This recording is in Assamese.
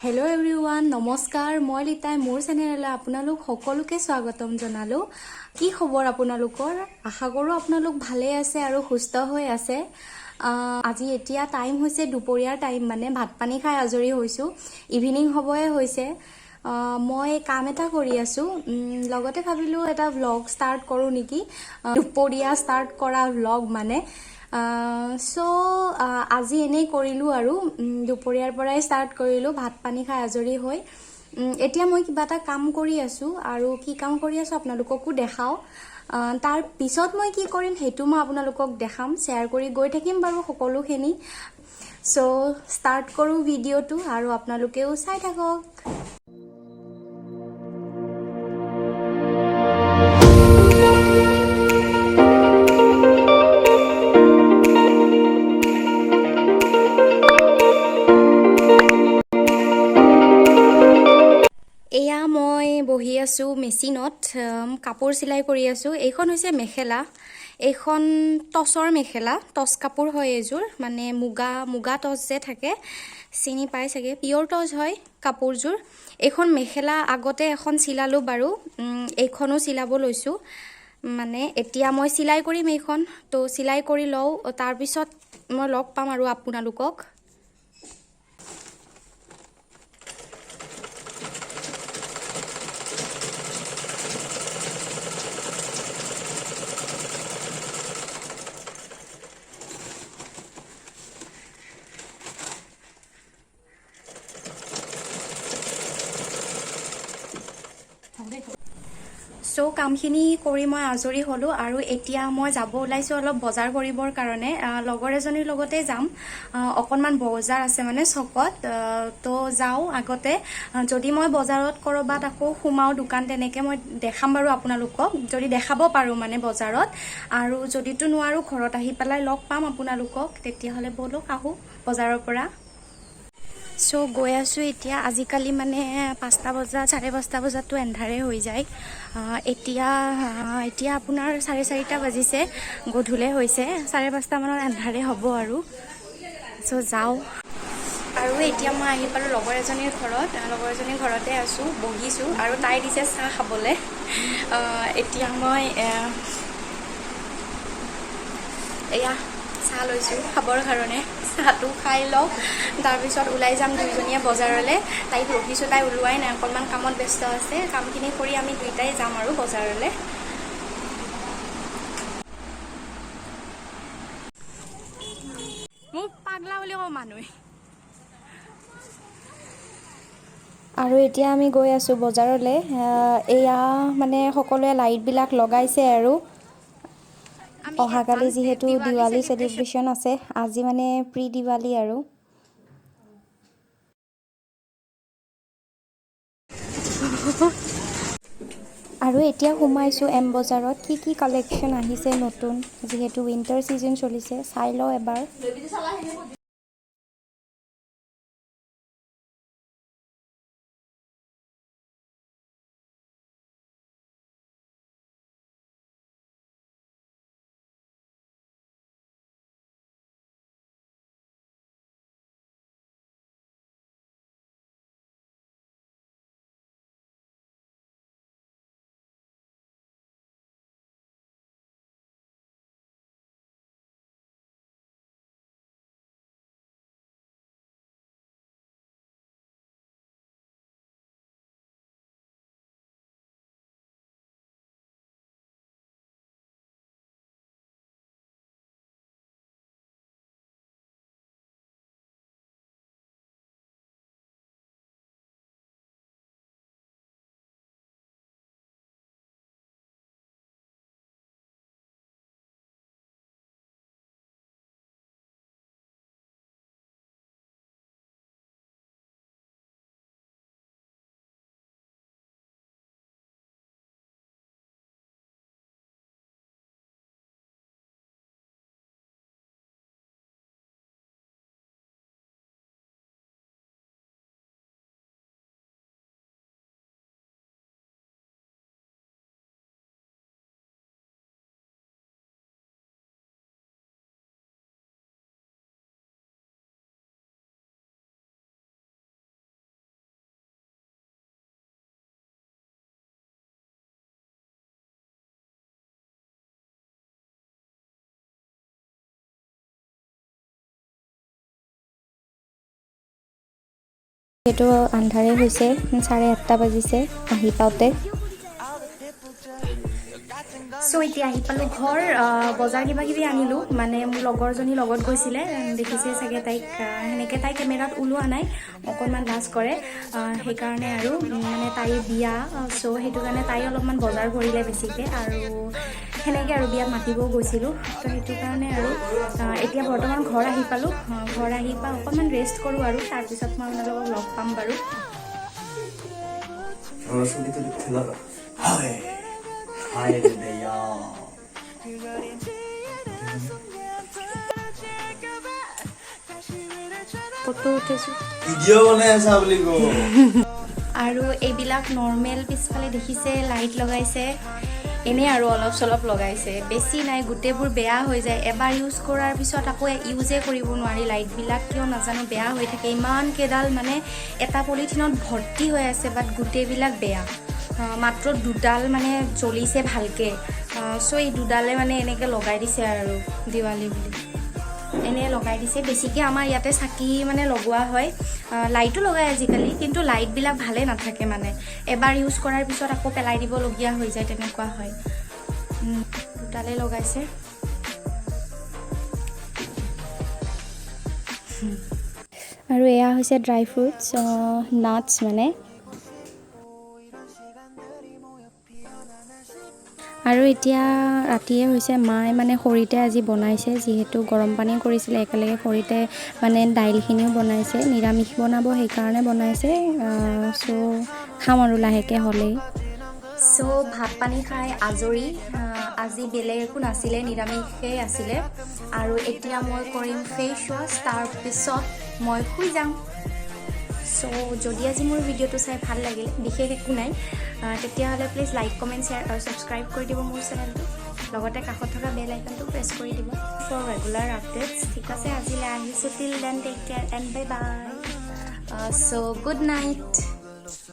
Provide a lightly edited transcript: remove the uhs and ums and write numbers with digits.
হেল্ল' এভৰিৱান নমস্কাৰ মই লিতাই মোৰ চেনেললৈ আপোনালোক সকলোকে স্বাগতম জনালোঁ কি খবৰ আপোনালোকৰ আশা কৰোঁ আপোনালোক ভালে আছে আৰু সুস্থ হৈ আছে আজি এতিয়া টাইম হৈছে দুপৰীয়াৰ টাইম মানে ভাত পানী খাই আজৰি হৈছোঁ ইভিনিং হ'বই হৈছে মই কাম এটা কৰি আছোঁ লগতে ভাবিলোঁ এটা ভ্লগ ষ্টাৰ্ট কৰোঁ নেকি দুপৰীয়া ষ্টাৰ্ট কৰা ভ্লগ মানে সো আজি এনেই কৰিলোঁ আৰু দুপৰীয়াৰ পৰাই ষ্টাৰ্ট কৰিলোঁ ভাত পানী খাই আজৰি হৈ এতিয়া মই কিবা এটা কাম কৰি আছোঁ আৰু কি কাম কৰি আছোঁ আপোনালোককো দেখাওঁ তাৰ পিছত মই কি কৰিম সেইটো মই আপোনালোকক দেখাম শ্বেয়াৰ কৰি গৈ থাকিম বাৰু সকলোখিনি সো ষ্টাৰ্ট কৰোঁ ভিডিঅ'টো আৰু আপোনালোকেও চাই থাকক এয়া মই বহি আছোঁ মেচিনত কাপোৰ চিলাই কৰি আছোঁ এইখন হৈছে মেখেলা এইখন টচৰ মেখেলা টচ কাপোৰ হয় এইযোৰ মানে মুগা টচ যে থাকে চিনি পাই চাগে পিয়ৰ টচ হয় কাপোৰযোৰ এইখন মেখেলা আগতে এখন চিলালোঁ বাৰু এইখনো চিলাব লৈছোঁ মানে এতিয়া মই চিলাই কৰিম এইখন তো চিলাই কৰি লওঁ তাৰপিছত মই লগ পাম আৰু আপোনালোকক সো কামখিনি কৰি মই আজৰি হ'লোঁ আৰু এতিয়া মই যাব ওলাইছোঁ অলপ বজাৰ কৰিবৰ কাৰণে লগৰ এজনীৰ লগতে যাম অকণমান বজাৰ আছে মানে চকত তো যাওঁ আগতে যদি মই বজাৰত ক'ৰবাত আকৌ সোমাওঁ দোকান তেনেকৈ মই দেখাম বাৰু আপোনালোকক যদি দেখাব পাৰোঁ মানে বজাৰত আৰু যদিতো নোৱাৰোঁ ঘৰত আহি পেলাই লগ পাম আপোনালোকক তেতিয়াহ'লে ব'লক আহোঁ বজাৰৰ পৰা সো গৈ আছোঁ এতিয়া আজিকালি মানে 5টা বজা 5:30 বজাততো এন্ধাৰে হৈ যায় এতিয়া আপোনাৰ 4:30 বাজিছে গধূলি হৈছে 5:30 মানত এন্ধাৰে হ'ব আৰু সো যাওঁ আৰু এতিয়া মই আহি পালোঁ লগৰ এজনীৰ ঘৰতে আছোঁ বহিছোঁ আৰু তাই দিছে চাহ খাবলৈ এতিয়া মই এয়া চাহ লৈছোঁ খাবৰ কাৰণে চাহটো খাই লওঁ তাৰপিছত ওলাই যাম দুইজনীয়ে বজাৰলৈ তাইক ৰখিছোঁ তাই ওলোৱাই নাই অকণমান কামত ব্যস্ত আছে কামখিনি কৰি আমি দুইটাই যাম আৰু বজাৰলৈ মোক পাগলা বুলি কওঁ মানুহে আৰু এতিয়া আমি গৈ আছোঁ বজাৰলৈ এয়া মানে সকলোৱে লাইটবিলাক লগাইছে আৰু অহাকালি যিহেতু দিৱালী চেলিব্ৰেশ্যন আছে আজি মানে প্ৰি দিৱালী আৰু আৰু এতিয়া সোমাইছোঁ এম বজাৰত কি কালেকশ্যন আহিছে নতুন যিহেতু উইণ্টাৰ ছিজন চলিছে চাই লওঁ এবাৰ এইটো আন্ধাৰে হৈছে 8:30 বাজিছে আহি পাওঁতে সো এতিয়া আহি পালোঁ ঘৰ বজাৰ কিবা কিবি আনিলোঁ মানে মোৰ লগৰজনী লগত গৈছিলে দেখিছে চাগে তাইক সেনেকৈ তাই কেমেৰাত ওলোৱা নাই অকণমান লাজ কৰে সেইকাৰণে আৰু মানে তাইৰ বিয়া সো সেইটো কাৰণে তাই অলপমান বজাৰ কৰিলে বেছিকৈ আৰু সেনেকৈ আৰু বিয়াত মাতিবও গৈছিলোঁ তো সেইটো কাৰণে আৰু এতিয়া বৰ্তমান ঘৰ আহি পালোঁ ঘৰ আহি পাই অকণমান ৰেষ্ট কৰোঁ আৰু তাৰপিছত মই আপোনালোকক লগ পাম বাৰু ফটো উঠিছোঁ ভিডিঅ' বনাই আছা বুলি কওঁ আৰু এইবিলাক নৰ্মেল পিছফালে দেখিছে লাইট লগাইছে এনে আৰু অলপ চলপ লগাইছে বেছি নাই গোটেইবোৰ বেয়া হৈ যায় এবাৰ ইউজ কৰাৰ পিছত আকৌ ইউজে কৰিব নোৱাৰি লাইটবিলাক কিয় নাজানো বেয়া হৈ থাকে ইমান কেইডাল মানে এটা পলিথিনত ভৰ্তি হৈ আছে বাট গোটেইবিলাক বেয়া মাত্ৰ দুডাল মানে জ্বলিছে ভালকৈ সো এই দুডালে মানে এনেকৈ লগাই দিছে আৰু দিৱালী বুলি এনে লগাই দিছে বেছিকৈ আমাৰ ইয়াতে চাকি মানে লগোৱা হয় লাইটো লগায় আজিকালি কিন্তু লাইটবিলাক ভালে নাথাকে মানে এবাৰ ইউজ কৰাৰ পিছত আকৌ পেলাই দিবলগীয়া হৈ যায় তেনেকুৱা হয় দুডালে লগাইছে আৰু এয়া হৈছে ড্ৰাই ফ্ৰুটছ নাটছ মানে আৰু এতিয়া ৰাতিয়ে হৈছে মায়ে মানে খৰিতে আজি বনাইছে যিহেতু গৰম পানী কৰিছিলে একেলগে খৰিতে মানে দাইলখিনিও বনাইছে নিৰামিষ বনাব সেইকাৰণে বনাইছে চ' খাম আৰু লাহেকৈ হ'লেই চ' ভাত পানী খাই আজৰি আজি বেলেগ একো নাছিলে নিৰামিষেই আছিলে আৰু এতিয়া মই কৰিম ফেচ ৱাছ তাৰপিছত মই শুই যাম চ' যদি আজি মোৰ ভিডিঅ'টো চাই ভাল লাগিল বিশেষ একো নাই তেতিয়াহ'লে প্লিজ লাইক কমেণ্ট শ্বেয়াৰ আৰু ছাবস্ক্ৰাইব কৰি দিব মোৰ চেনেলটো লগতে কাষত থকা বেল আইকনটো প্ৰেছ কৰি দিব ফৰ ৰেগুলাৰ আপডেটছ ঠিক আছে আজিলৈ আহিছোঁ till then take care and bye bye so' good night